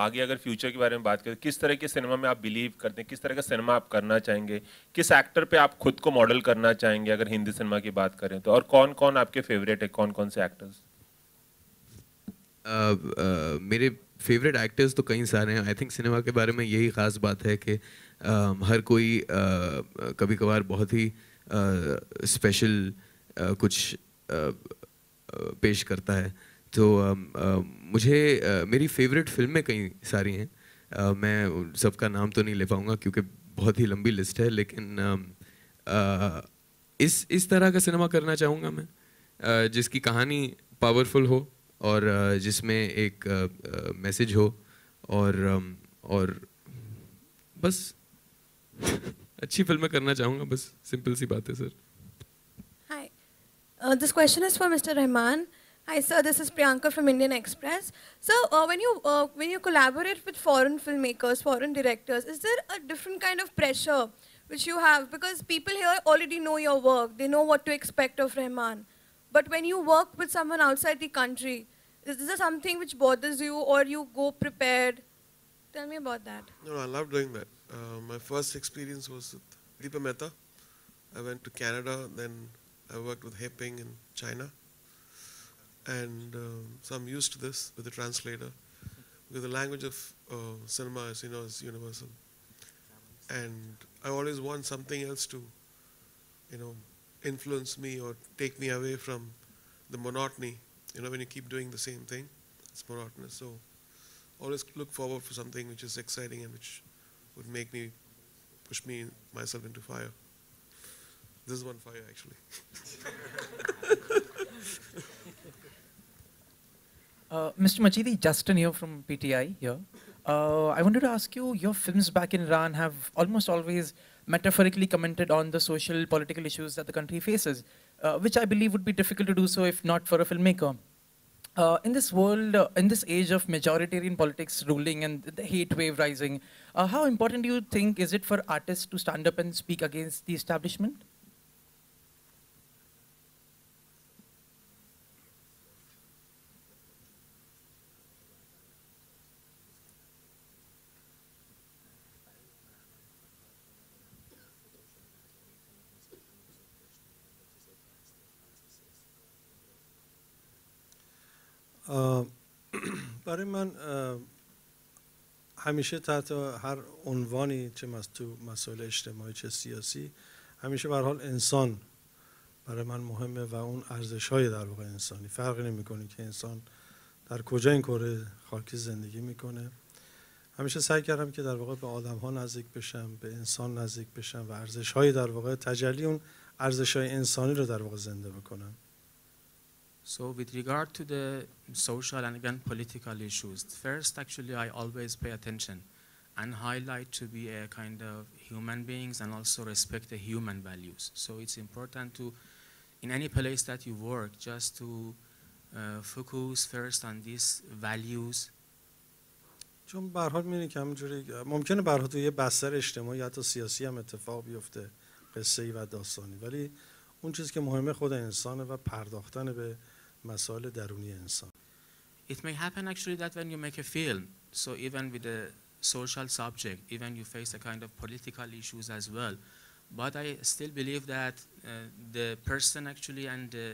आगे अगर फ्यूचर के बारे में बात करें, किस तरह के सिनेमा में आप बिलीव करते हैं, किस तरह का सिनेमा आप करना चाहेंगे, किस एक्टर पे आप खुद को मॉडल करना चाहेंगे अगर हिंदी सिनेमा की बात करें तो, और कौन कौन आपके फेवरेट है, कौन कौन से एक्टर्स? मेरे फेवरेट एक्टर्स तो कई सारे हैं। आई थिंक सिनेमा के बारे में यही ख़ास बात है कि हर कोई कभी कभार बहुत ही स्पेशल कुछ पेश करता है, तो मुझे मेरी फेवरेट फिल्में कई सारी हैं। मैं सबका नाम तो नहीं ले पाऊँगा क्योंकि बहुत ही लंबी लिस्ट है, लेकिन इस तरह का सिनेमा करना चाहूँगा मैं जिसकी कहानी पावरफुल हो और जिसमें एक मैसेज हो और बस अच्छी फिल्में करना चाहूँगा, बस सिंपल सी बात है sir. Hi, this question is for Mr. Rahman. Hi sir, this is Priyanka from Indian Express. So when you collaborate with foreign filmmakers, foreign directors, is there a different kind of pressure which you have? Because people here already know your work, they know what to expect of Rahman. But when you work with someone outside the country, is there something which bothers you or you go prepared? Tell me about that. No, I love doing that. My first experience was with Deepa Mehta. I went to Canada, then I worked with Heping in China. And so I'm used to this with the translator, because the language of cinema, as you know, is universal. And I always want something else to, influence me or take me away from the monotony. When you keep doing the same thing, it's monotonous. So always look forward for something which is exciting and which would push myself into fire. This is one fire, actually. Mr. Majidi, Justin here from PTI here. I wanted to ask you, your films back in Iran have almost always metaphorically commented on the social, political issues that the country faces, which I believe would be difficult to do so if not for a filmmaker. In this world, in this age of majoritarian politics ruling and the hate wave rising, how important do you think is it for artists to stand up and speak against the establishment? برای من همیشه تحت هر عنوانی چه تو مسائل اجتماعی چه سیاسی همیشه به هر حال انسان برای من مهمه و اون ارزش‌های در واقع انسانی. فرقی نمی‌کنه که انسان در کجا این کره خاکی زندگی میکنه. همیشه سعی کردم که در واقع به آدم‌ها نزدیک بشم، به انسان نزدیک بشم و ارزش‌های در واقع تجلی اون ارزش‌های انسانی رو در واقع زنده بکنم. So with regard to the social and again political issues, first actually I always pay attention and highlight to be a kind of human beings and also respect the human values. So it's important to, in any place that you work, just to focus first on these values. چون به هر حال می‌بینید که همونجوری ممکنه به هر حال توی یه بستر اجتماعی حتی سیاسی هم اتفاق بیفته، قصه‌ای و داستانی، ولی اون چیزی که مهمه خود انسانه و پرداختن به مسائل درونی انسان. It may happen actually that when you make a film, so even with a social subject, even you face a kind of political issues as well. But I still believe that the person actually and the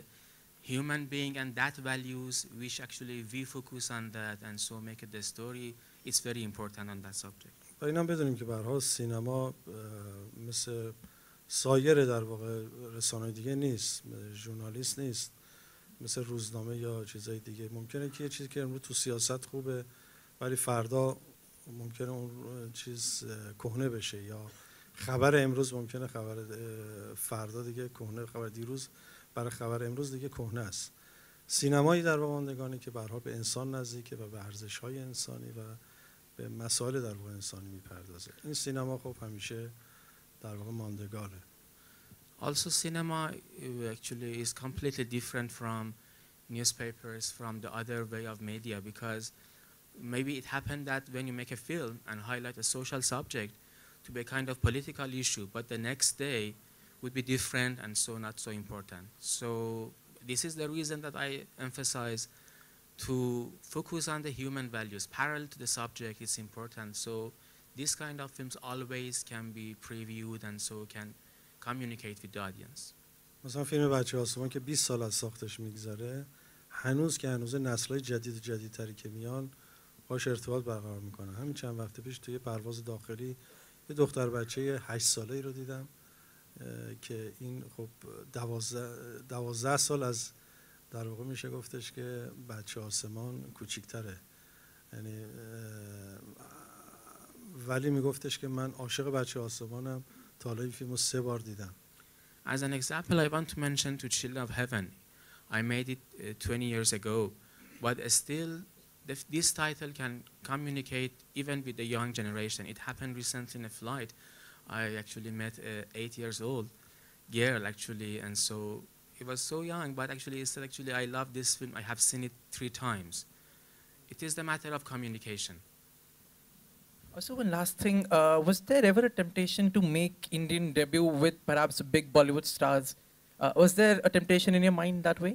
human being and that values, which actually we focus on that and so make it the story, it's very important on that subject. و اینم بدونیم که به هر حال سینما مثل سایر در واقع رسانه‌های دیگه نیست، ژورنالیست نیست، مثل روزنامه یا چیزای دیگه. ممکنه که یه چیزی که امروز تو سیاست خوبه ولی فردا ممکنه اون چیز کهنه بشه، یا خبر امروز ممکنه خبر فردا دیگه کهنه، خبر دیروز برای خبر امروز دیگه کهنه است. سینمایی در واقع ماندگانی که به هر حال به انسان نزدیکه و به ارزش‌های انسانی و به مسائل در واقع انسانی میپردازه. این سینما خب همیشه در واقع ماندگاره. Also cinema actually is completely different from newspapers, from the other way of media, because maybe it happened that when you make a film and highlight a social subject to be a kind of political issue, but the next day would be different and so not so important. So this is the reason that I emphasize to focus on the human values. Parallel to the subject is important. So this kind of films always can be previewed and so can communicate with the audience. مثلا فیلم بچه آسمان که 20 سال از ساختش میگذره، هنوز که هنوز نسل‌های جدیدتری که میان باش ارتباط برقرار میکنن. همین چند وقت پیش توی پرواز داخلی یه دختر بچه 8 ساله‌ای رو دیدم که این خب 12 سال از در واقع میشه گفتش که بچه آسمان کوچیک‌تره، یعنی ولی میگفتش که من عاشق بچه آسمانم، تا حالا این فیلمو 3 بار دیدم. As an example, I want to mention to Children of Heaven. I made it 20 years ago, but still this title can communicate even with the young generation. It happened recently in a flight. I actually met an 8 years old girl actually, and so it was so young, but actually he said, actually I love this film. I have seen it 3 times. It is the matter of communication. Also, one last thing, was there ever a temptation to make Indian debut with perhaps big Bollywood stars? Was there a temptation in your mind that way?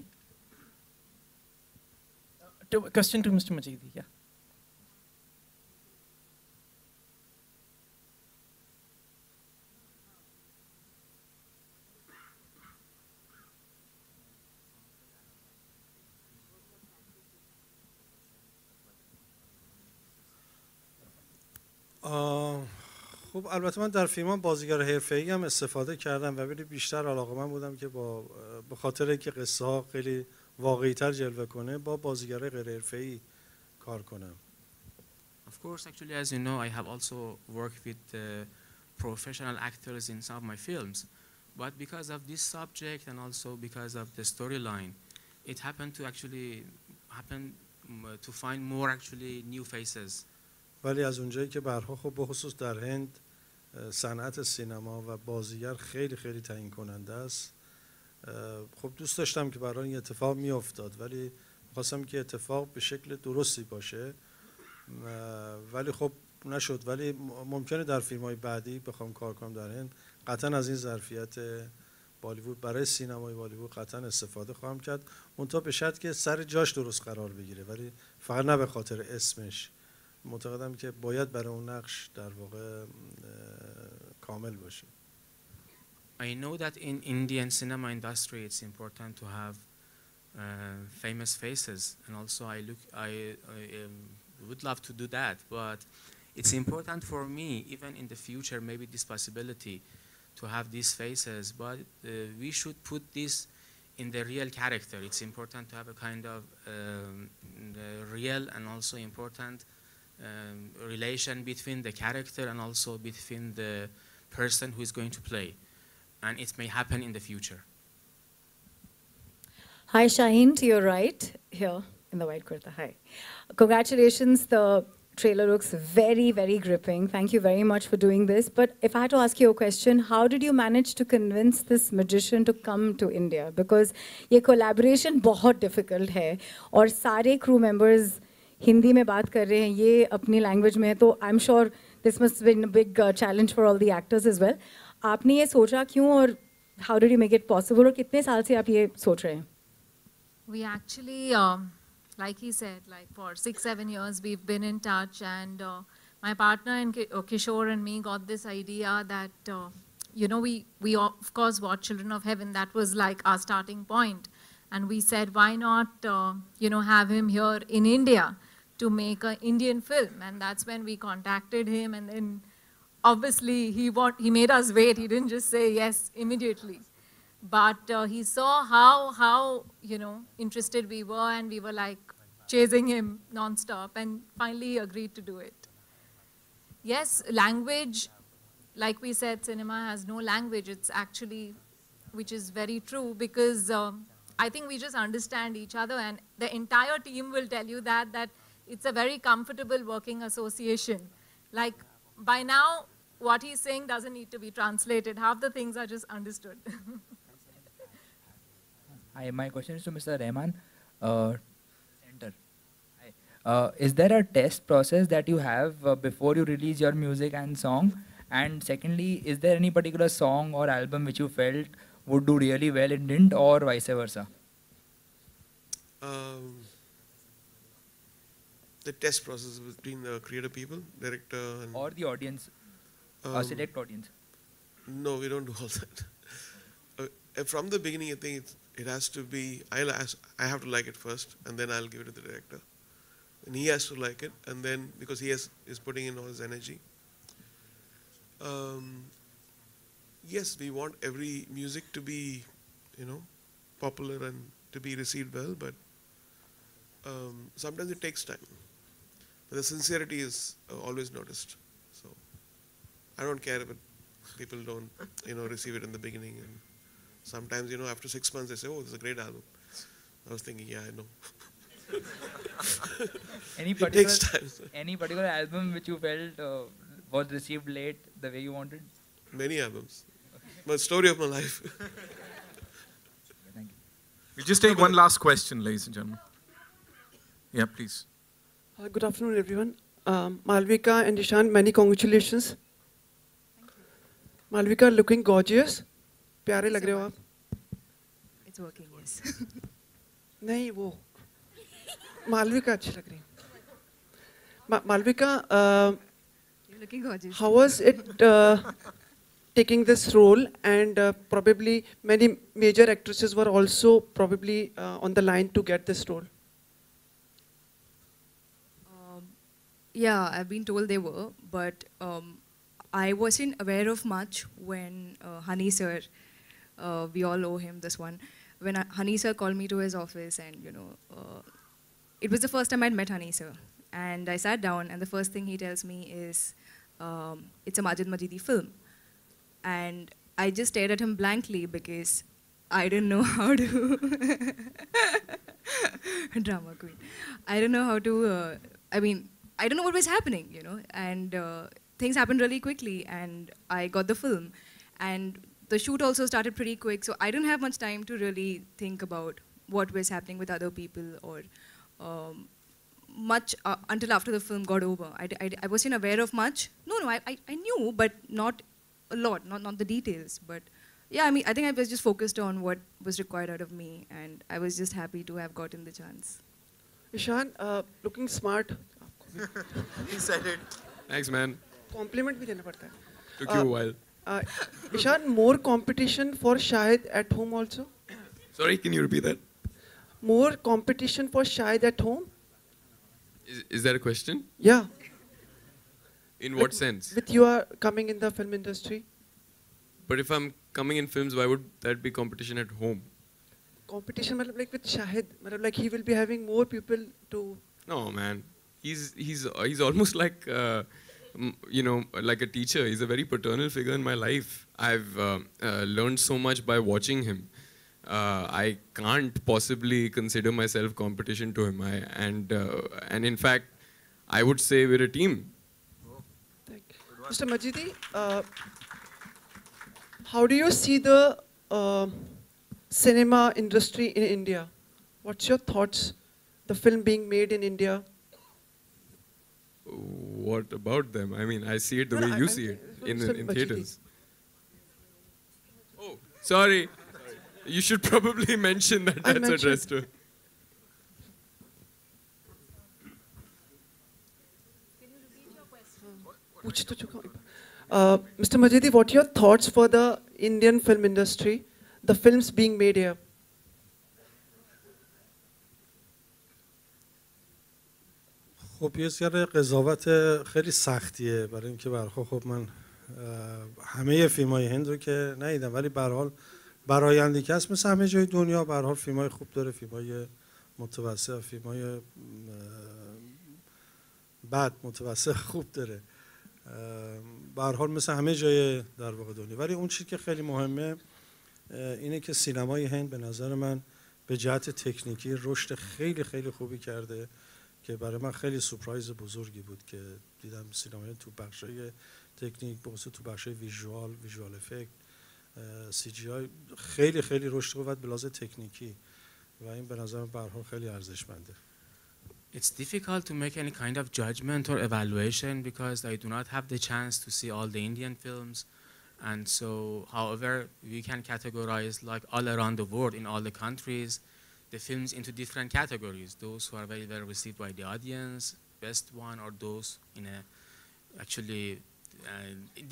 Question to Mr. Majidi, yeah. خب البته من در فیلمام بازیگر حرفه‌ای هم استفاده کردم و ولی بیشتر علاقه‌مند بودم که به خاطر اینکه قصه ها خیلی واقعی‌تر جلوه کنه با بازیگرای غیر حرفه‌ای کار کنم. Of course, actually, as you know, I have also worked with professional actors in some of my films. But because of this subject and also because of the storyline, it happened to actually to find more actually new faces. ولی از اونجایی که برها خب به خصوص در هند صنعت سینما و بازیگر خیلی خیلی تعیین کننده است. خب دوست داشتم که برای این اتفاق میافتاد ولی خواستم که اتفاق به شکل درستی باشه ولی خب نشد. ولی ممکنه در فیلم‌های بعدی بخوام کار کنم در هند قطعا از این ظرفیت بالیوود برای سینمای بالیوود قطعا استفاده خواهم کرد منتها به شرط که سر جاش درست قرار بگیره ولی فقط نه به خاطر اسمش. معتقدم که باید برای اون نقش در واقع کامل باشه. I know that in Indian cinema industry it's important to have famous faces and also I would love to do that but it's important for me even in the future maybe this possibility to have these faces but we should put this in the real character. It's important to have a kind of real and also important relation between the character and also between the person who is going to play and it may happen in the future. Hi Shaheen, to your right here in the white kurta. Hi. Congratulations, the trailer looks very, very gripping. Thank you very much for doing this. But if I had to ask you a question, how did you manage to convince this magician to come to India? Because ये collaboration बहुत difficult है और सारे crew members Hindi में बात कर रहे हैं ये अपनी language में है तो I'm sure this must have been a big challenge for all the actors as well. आपने ये सोचा क्यों और how did you make it possible और कितने साल से आप ये सोच रहे हैं? We actually, like he said, like for 6-7 years we've been in touch and my partner and Kishore and me got this idea that, you know, we of course watched Children of Heaven. That was like our starting point. And we said, why not, you know, have him here in India to make an Indian film? And that's when we contacted him and then obviously he made us wait. He didn't just say yes immediately. But he saw how you know interested we were and we were like chasing him non-stop and finally he agreed to do it. Yes, language, like we said, cinema has no language. It's actually, which is very true because I think we just understand each other and the entire team will tell you that it's a very comfortable working association. Like by now, what he's saying doesn't need to be translated. Half the things are just understood. Hi, my question is to Mr. Rahman. Center. Is there a test process that you have before you release your music and song? And secondly, is there any particular song or album which you felt would do really well and didn't, or vice versa? The test process between the creative people, director, and or the audience, select audience. No, we don't do all that. From the beginning, I think it has to be. I have to like it first, and then I'll give it to the director, and he has to like it, and then because he is putting in all his energy. Yes, we want every music to be, you know, popular and to be received well, but sometimes it takes time. But the sincerity is always noticed. So I don't care if people don't, you know, receive it in the beginning. And sometimes, you know, after 6 months they say, "Oh, this is a great album." I was thinking, yeah, I know. It takes time. Any particular album which you felt was received late the way you wanted? Many albums. But story of my life. Thank you. We'll just take one last question, ladies and gentlemen. Yeah, please. Good afternoon, everyone. Malavika and Ishaan, many congratulations. Malavika, looking gorgeous. प्यारे लग रहे हो आप. It's working, yes. नहीं वो मालविका अच्छी लग रही है. Malavika, You're looking gorgeous. how was it taking this role? And probably many major actresses were also probably on the line to get this role. Yeah, I've been told they were, but I wasn't aware of much when Honey Sir, we all owe him this one, when Honey Sir called me to his office and, it was the first time I'd met Honey Sir. And I sat down and the first thing he tells me is, it's a Majid Majidi film. And I just stared at him blankly because I didn't know how to, drama queen. I didn't know how to, I don't know what was happening, and things happened really quickly and I got the film. And the shoot also started pretty quick, so I didn't have much time to really think about what was happening with other people or much until after the film got over. I wasn't aware of much. No, I knew, but not a lot, not the details. But yeah, I think I was just focused on what was required out of me, and I was just happy to have gotten the chance. Ishaan, looking smart. He said it. Thanks, man. Compliment भी देना पड़ता है. Took you a while. Ishaan, more competition for Shahid at home also? Sorry, can you repeat that? More competition for Shahid at home? Is that a question? Yeah. In what sense? With you are coming in the film industry? But if I'm coming in films, why would that be competition at home? Competition like with Shahid, like he will be having more people to... No, man. He's almost like, like a teacher. He's a very paternal figure in my life. I've learned so much by watching him. I can't possibly consider myself competition to him. And in fact, I would say we're a team. Mr. Majidi, how do you see the cinema industry in India? What's your thoughts? The film being made in India? What about them? I see it the way you see it in theaters. Oh, sorry. You should probably mention that that's addressed to. Mr. Majidi, what are your thoughts for the Indian film industry, the films being made here? خب یه سر قضاوت خیلی سختیه برای اینکه خب من همه فیلم‌های هند رو که ندیدم، ولی به هر حال برآیندی که هست مثل همه جای دنیا به هر حال فیلم‌های خوب داره، فیلم‌های متوسط، فیلم‌های بد متوسط خوب داره، به هر حال مثل همه جای در واقع دنیا. ولی اون چیزی که خیلی مهمه اینه که سینمای هند به نظر من به جهت تکنیکی رشد خیلی خیلی خوبی کرده که برای من خیلی سورپرایز بزرگی بود که دیدم سینمای تو بخشای تکنیک، بخصوص تو بخشای ویژوال افکت، سی جی آی خیلی خیلی رشد بود به لحاظ تکنیکی و این به نظر من به هر حال خیلی ارزشمنده. It's difficult to make any kind of judgment or evaluation because I do not have the chance to see all the Indian films, and so however we can categorize like all around the world in all the countries the films into different categories, those who are very well received by the audience, best one, or those in actually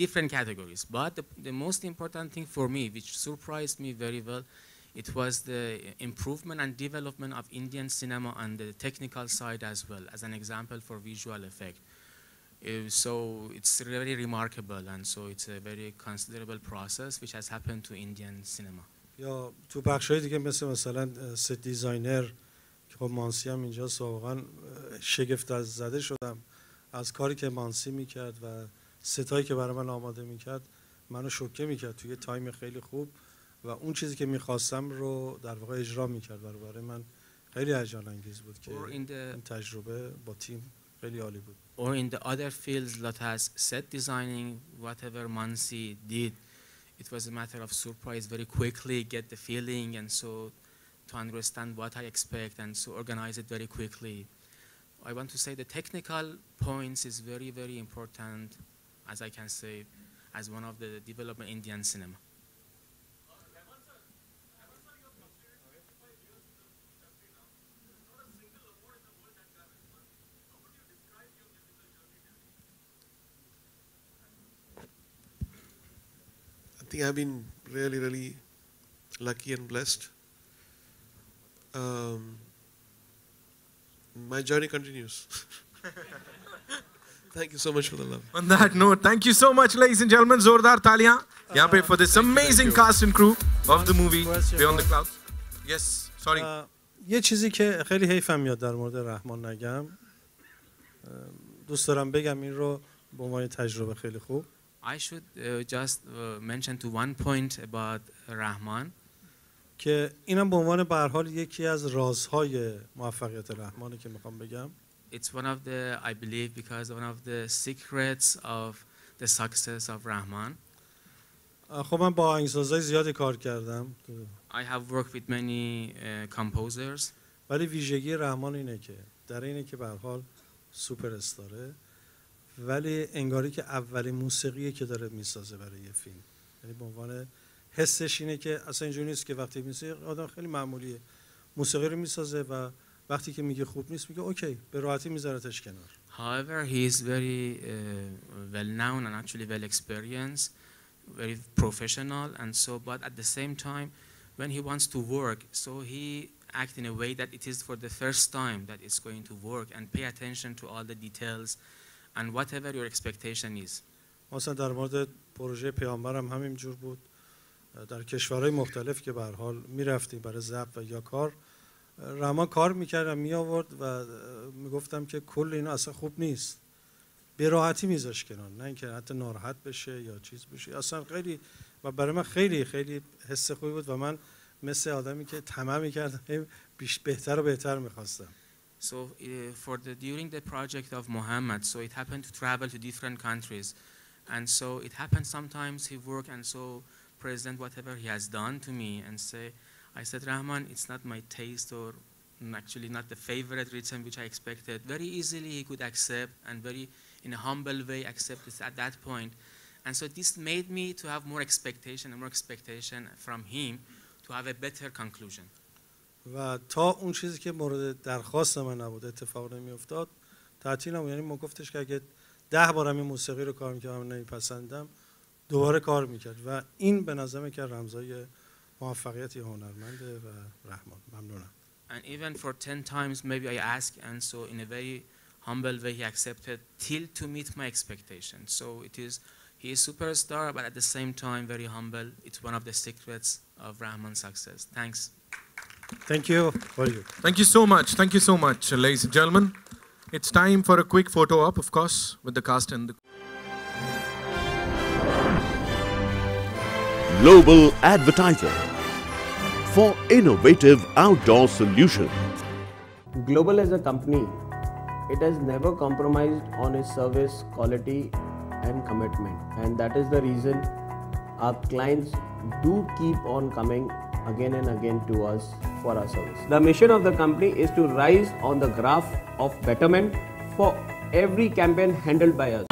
different categories. But the most important thing for me, which surprised me very well, it was the improvement and development of Indian cinema on the technical side as well, as an example for visual effect. So it's very remarkable, and so it's a very considerable process which has happened to Indian cinema. یا تو بخشای دیگه مثلا ست دیزاینر که خب مانسی هم اینجاست، واقعا شگفت زده شدم از کاری که مانسی میکرد و ستایی که برای من آماده میکرد، منو شوکه میکرد توی تایم خیلی خوب و اون چیزی که میخواستم رو در واقع اجرا میکرد. برای من خیلی هیجان انگیز بود که این تجربه با تیم خیلی عالی بود. Or in the other fields that has set designing, whatever Mansi did, it was a matter of surprise, very quickly get the feeling, and so to understand what I expect, and so organize it very quickly. I want to say the technical points is very, very important, as I can say, as one of the development Indian cinema. I think I've been really, really lucky and blessed. My journey continues. Thank you so much for the love. On that note, thank you so much, ladies and gentlemen. Zordar taliyan yahan pe for this amazing cast and crew of the movie Beyond the Clouds. Yes, sorry. یه چیزی که خیلی حیفم میاد در مورد رحمان نگم، دوست دارم بگم این رو به عنوان تجربه خیلی خوب. I should just mention to one point about Rahman. که اینم به عنوان به هر حال یکی از رازهای موفقیت رحمانه که میخوام بگم. It's one of the, I believe, because one of the secrets of the success of Rahman. خب من با آهنگسازای زیادی کار کردم. I have worked with many composers. ولی ویژگی رحمان اینه که در اینه که به هر حال سوپر استاره، ولی انگاری که اولین موسیقیه که داره میسازه برای یه فیلم. یعنی به عنوان حسش اینه که اصلا اینجوری نیست که وقتی موسیقی آدم خیلی معمولیه موسیقی رو میسازه و وقتی که میگه خوب نیست میگه اوکی به راحتی میذارتش کنار. However, he is very well known and actually well experienced, very professional, and so. But at the same time, when he wants to work, so he acts in a way that it is for the first time that it's going to work, and pay attention to all the details and whatever your expectation is. مثلا در مورد پروژه پیامبرم همینجور بود. در کشورهای مختلف که به هر حال میرفتیم برای ضبط و یا کار، رحمان کار میکردم می آورد و میگفتم که کل اینا اصلا خوب نیست، به راحتی میذاش کنار، نه اینکه حتی ناراحت بشه یا چیز بشه. اصلا خیلی و برای من خیلی خیلی حس خوبی بود و من مثل آدمی که طمع میکردم بهتر و بهتر میخواستم. So during the project of Muhammad, so it happened to travel to different countries, and so it happened sometimes he work and so present whatever he has done to me and say, I said, Rahman, it's not my taste or actually not the favorite rhythm which I expected. Very easily he could accept and very in a humble way accept this at that point. And so this made me to have more expectation from him to have a better conclusion. و تا اون چیزی که مورد درخواست من نبود اتفاق نمیافتاد تعطیلم، یعنی ما گفتش که اگه 10 بارم این موسیقی رو کار میکردم نمیپسندم دوباره کار میکرد و این به نظرم که رمزای موفقیت هنرمنده و رحمان. ممنونم. And even for 10 times maybe I asked, and so in a very humble way he accepted till to meet my expectations. So he is superstar, but at the same time very humble. It's one of the secrets of Rahman's success. Thanks. Thank you for you. Thank you so much. Thank you so much, ladies and gentlemen. It's time for a quick photo op, of course, with the cast and the Global Advertiser for innovative outdoor solutions. Global as a company, it has never compromised on its service quality and commitment, and that is the reason our clients do keep on coming again and again to us for our service. The mission of the company is to rise on the graph of betterment for every campaign handled by us.